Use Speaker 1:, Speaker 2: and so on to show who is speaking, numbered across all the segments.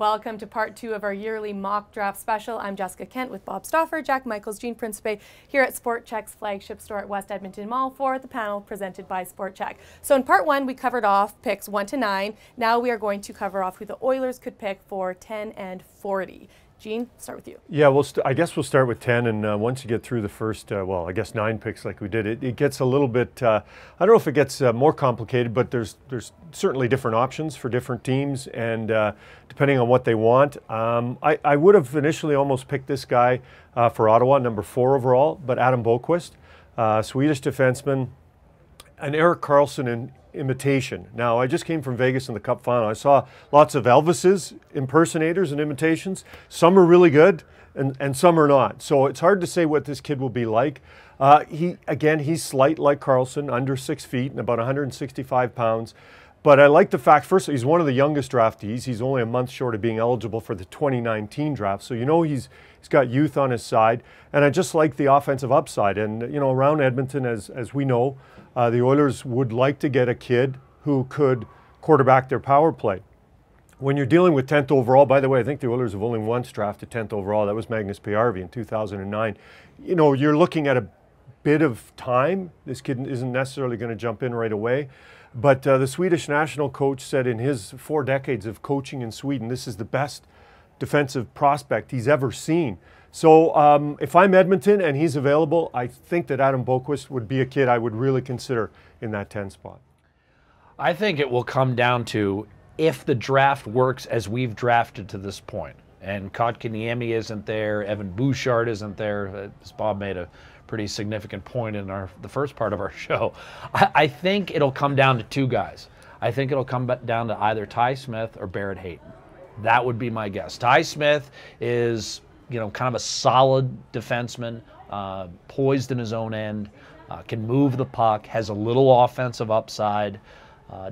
Speaker 1: Welcome to part 2 of our yearly mock draft special. I'm Jessica Kent with Bob Stauffer, Jack Michaels, Jean Principe here at Sport Chek's flagship store at West Edmonton Mall for the panel presented by Sport Chek. So in part 1, we covered off picks 1 to 9. Now we are going to cover off who the Oilers could pick for 10 and 40. Gene, start with you.
Speaker 2: Yeah, I guess we'll start with 10, and once you get through the first, well, I guess 9 picks like we did, it gets a little bit, I don't know if it gets more complicated, but there's certainly different options for different teams, and depending on what they want. I would have initially almost picked this guy for Ottawa, number 4 overall, but Adam Boqvist, Swedish defenseman, an Erik Karlsson imitation. Now, I just came from Vegas in the Cup final. I saw lots of Elvis's impersonators and imitations. Some are really good and some are not. So it's hard to say what this kid will be like. He's slight like Karlsson, under 6 feet and about 165 pounds. But I like the fact, first, he's one of the youngest draftees. He's only a month short of being eligible for the 2019 draft. So you know he's got youth on his side. And I just like the offensive upside. And, you know, around Edmonton, as we know, the Oilers would like to get a kid who could quarterback their power play. When you're dealing with 10th overall, by the way, I think the Oilers have only once drafted 10th overall. That was Magnus P.R.V. in 2009. You know, you're looking at a bit of time. This kid isn't necessarily going to jump in right away. But the Swedish national coach said in his 4 decades of coaching in Sweden, this is the best defensive prospect he's ever seen. So if I'm Edmonton and he's available, I think that Adam Boqvist would be a kid I would really consider in that 10 spot.
Speaker 3: I think it will come down to if the draft works as we've drafted to this point. And Kotkaniemi isn't there, Evan Bouchard isn't there, as Bob made a pretty significant point in the first part of our show. I think it'll come down to 2 guys. I think it'll come down to either Ty Smith or Barrett Hayton. That would be my guess. Ty Smith is, you know, kind of a solid defenseman, poised in his own end, can move the puck, has a little offensive upside,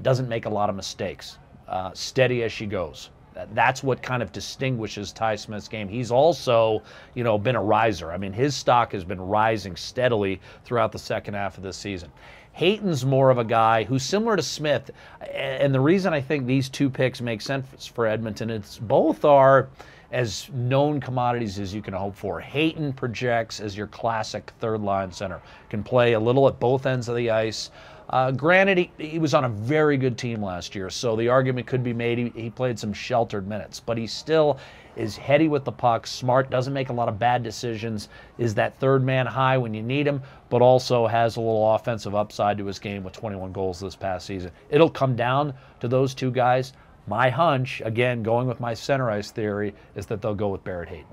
Speaker 3: doesn't make a lot of mistakes, steady as she goes. That's what kind of distinguishes Ty Smith's game. He's also, you know, been a riser. I mean, his stock has been rising steadily throughout the second half of this season. Hayton's more of a guy who's similar to Smith, and the reason I think these 2 picks make sense for Edmonton is both are as known commodities as you can hope for. Hayton projects as your classic third-line center. Can play a little at both ends of the ice. Granted, he was on a very good team last year, so the argument could be made he played some sheltered minutes, but he still is heady with the puck, smart, doesn't make a lot of bad decisions, is that third man high when you need him, but also has a little offensive upside to his game with 21 goals this past season. It'll come down to those 2 guys. My hunch, again, going with my center ice theory, is that they'll go with Barrett Hayton.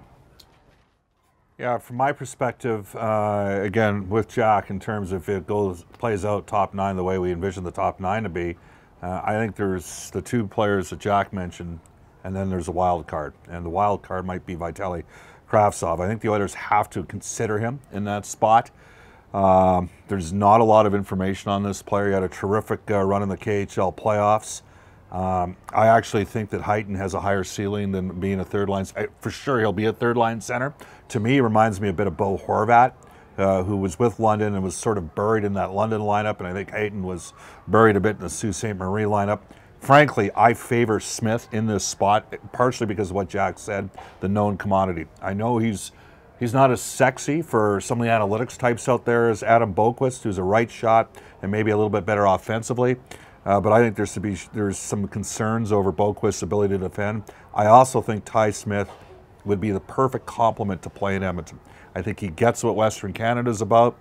Speaker 4: Yeah, from my perspective, again, with Jack, in terms of if it plays out top 9 the way we envision the top 9 to be, I think there's the 2 players that Jack mentioned, and then there's a wild card. And the wild card might be Vitaly Kravtsov. I think the Oilers have to consider him in that spot. There's not a lot of information on this player. He had a terrific run in the KHL playoffs. I actually think that Hayton has a higher ceiling than being a third line. For sure, he'll be a third line center. To me, he reminds me a bit of Bo Horvat, who was with London and was sort of buried in that London lineup. And I think Hayton was buried a bit in the Sault Ste. Marie lineup. Frankly, I favor Smith in this spot, partially because of what Jack said, the known commodity. I know he's not as sexy for some of the analytics types out there as Adam Boqvist, who's a right shot and maybe a little bit better offensively. But I think there's some concerns over Boqvist's ability to defend. I also think Ty Smith would be the perfect complement to play in Edmonton. I think he gets what Western Canada's about.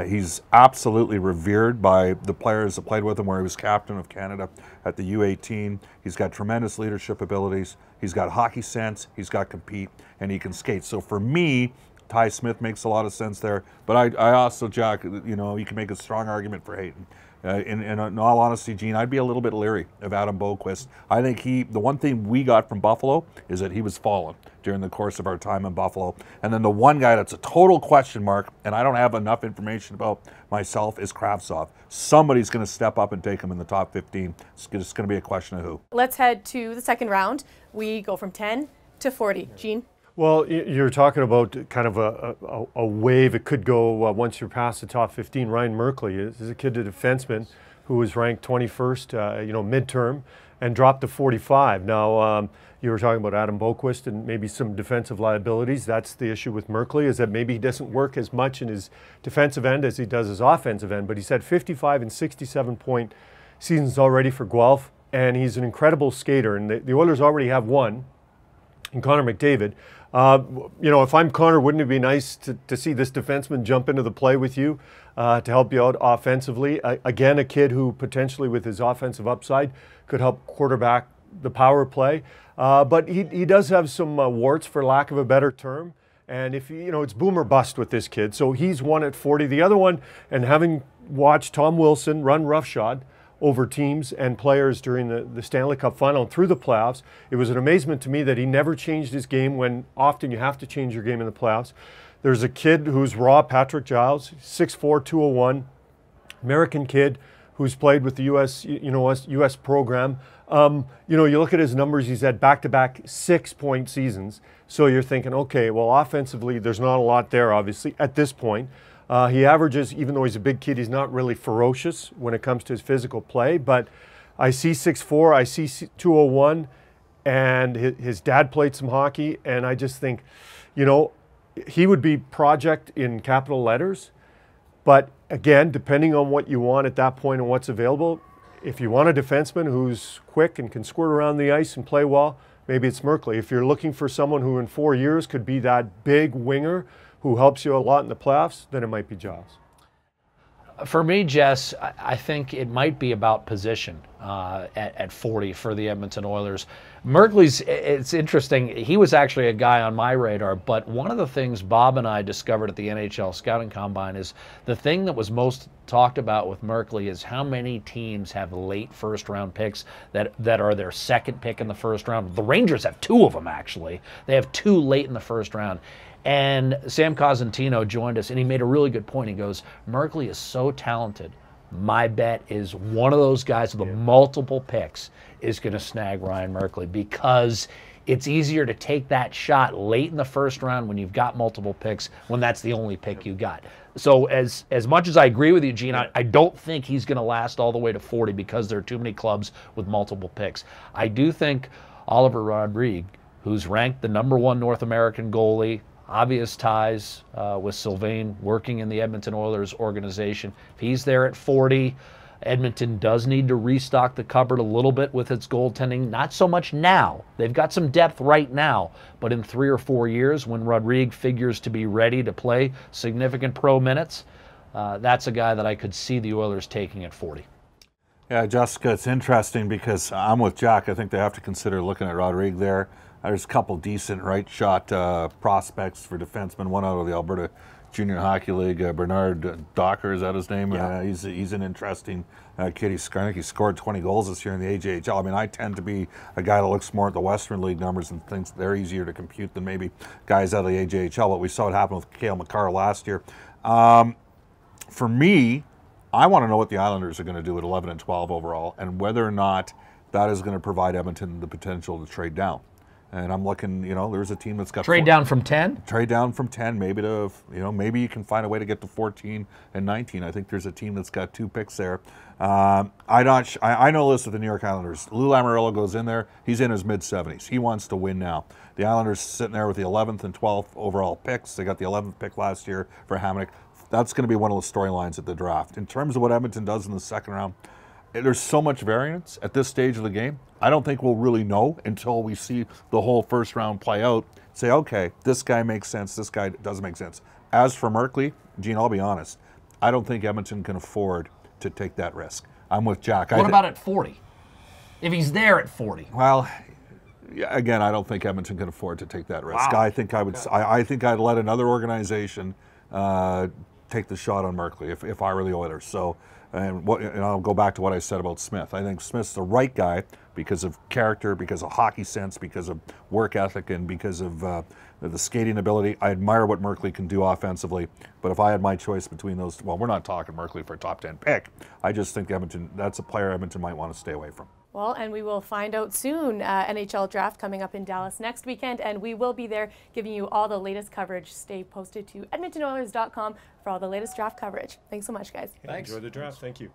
Speaker 4: He's absolutely revered by the players that played with him, where he was captain of Canada at the U18. He's got tremendous leadership abilities. He's got hockey sense. He's got compete, and he can skate. So for me, Ty Smith makes a lot of sense there. But I also, Jack, you know, you can make a strong argument for Hayton. In all honesty, Gene, I'd be a little bit leery of Adam Boqvist. I think the one thing we got from Buffalo is that he was fallen during the course of our time in Buffalo. And then the one guy that's a total question mark, and I don't have enough information about myself, is Kravtsov. Somebody's going to step up and take him in the top 15. It's just going to be a question of who.
Speaker 1: Let's head to the second round. We go from 10 to 40. Gene?
Speaker 2: Well, you're talking about kind of a wave. It could go once you're past the top 15. Ryan Merkley is a kid, a defenseman who was ranked 21st, midterm, and dropped to 45. Now, you were talking about Adam Boquist and maybe some defensive liabilities. That's the issue with Merkley, is that maybe he doesn't work as much in his defensive end as he does his offensive end. But he's had 55 and 67-point seasons already for Guelph, and he's an incredible skater. And the Oilers already have one in Connor McDavid. If I'm Connor, wouldn't it be nice to see this defenseman jump into the play with you to help you out offensively? Again, a kid who potentially with his offensive upside could help quarterback the power play. But he does have some warts, for lack of a better term. And if it's boom or bust with this kid. So he's one at 40. The other one, and having watched Tom Wilson run roughshod over teams and players during the Stanley Cup final and through the playoffs, it was an amazement to me that he never changed his game when often you have to change your game in the playoffs. There's a kid who's raw, Patrick Giles, 6'4", 201, American kid who's played with the U.S. program. You look at his numbers, he's had back-to-back 6-point seasons. So you're thinking, okay, well, offensively, there's not a lot there, obviously, at this point. He averages, even though he's a big kid, he's not really ferocious when it comes to his physical play. But I see 6'4", I see 201, and his dad played some hockey. And I just think, he would be project in capital letters. But again, depending on what you want at that point and what's available, if you want a defenseman who's quick and can squirt around the ice and play well, maybe it's Merkley. If you're looking for someone who in 4 years could be that big winger who helps you a lot in the playoffs, then it might be Giles.
Speaker 3: For me, Jess, I think it might be about position at 40 for the Edmonton Oilers. Merkley's, it's interesting, he was actually a guy on my radar, but one of the things Bob and I discovered at the NHL Scouting Combine is the thing that was most talked about with Merkley is how many teams have late first-round picks that are their second pick in the first round. The Rangers have 2 of them, actually. They have 2 late in the first round. And Sam Cosentino joined us, and he made a really good point. He goes, Merkley is so talented. My bet is one of those guys with multiple picks is going to snag Ryan Merkley, because it's easier to take that shot late in the first round when you've got multiple picks, when that's the only pick you got. So as much as I agree with you, Gene, I don't think he's going to last all the way to 40 because there are too many clubs with multiple picks. I do think Oliver Rodrigue, who's ranked the #1 North American goalie, obvious ties with Sylvain working in the Edmonton Oilers organization. If he's there at 40, Edmonton does need to restock the cupboard a little bit with its goaltending. Not so much now. They've got some depth right now, but in 3 or 4 years, when Rodrigue figures to be ready to play significant pro minutes, that's a guy that I could see the Oilers taking at 40.
Speaker 4: Yeah, Jessica, it's interesting because I'm with Jack. I think they have to consider looking at Rodrigue there. There's a couple decent right shot prospects for defensemen. One out of the Alberta Junior Hockey League, Bernard Docker, is that his name?
Speaker 2: Yeah.
Speaker 4: He's an interesting kid. I think he scored 20 goals this year in the AJHL. I mean, I tend to be a guy that looks more at the Western League numbers and thinks they're easier to compute than maybe guys out of the AJHL. But we saw it happen with Cale Makar last year. For me, I want to know what the Islanders are going to do at 11 and 12 overall, and whether or not that is going to provide Edmonton the potential to trade down. And I'm looking, there's a team that's got
Speaker 3: trade down from 10.
Speaker 4: Trade down from 10, maybe to, maybe you can find a way to get to 14 and 19. I think there's a team that's got 2 picks there. I know this with the New York Islanders. Lou Lamoriello goes in there. He's in his mid-70s. He wants to win now. The Islanders sitting there with the 11th and 12th overall picks. They got the 11th pick last year for Hamonic. That's going to be one of the storylines at the draft. In terms of what Edmonton does in the second round, there's so much variance at this stage of the game. I don't think we'll really know until we see the whole first round play out. Say, okay, this guy makes sense, this guy doesn't make sense. As for Merkley, Gene, I'll be honest, I don't think Edmonton can afford to take that risk. I'm with Jack.
Speaker 3: What about at 40? If he's there at 40?
Speaker 4: Well, again, I don't think Edmonton can afford to take that risk.
Speaker 3: Wow.
Speaker 4: I think I'd let another organization take the shot on Merkley if I were the Oilers. So. And I'll go back to what I said about Smith. I think Smith's the right guy because of character, because of hockey sense, because of work ethic, and because of the skating ability. I admire what Merkley can do offensively, but if I had my choice between those, well, we're not talking Merkley for a top 10 pick. I just think Edmonton, that's a player Edmonton might want to stay away from.
Speaker 1: Well, and we will find out soon. NHL draft coming up in Dallas next weekend, and we will be there giving you all the latest coverage. Stay posted to EdmontonOilers.com for all the latest draft coverage. Thanks so much, guys.
Speaker 2: Thanks. Enjoy the draft. Thank you.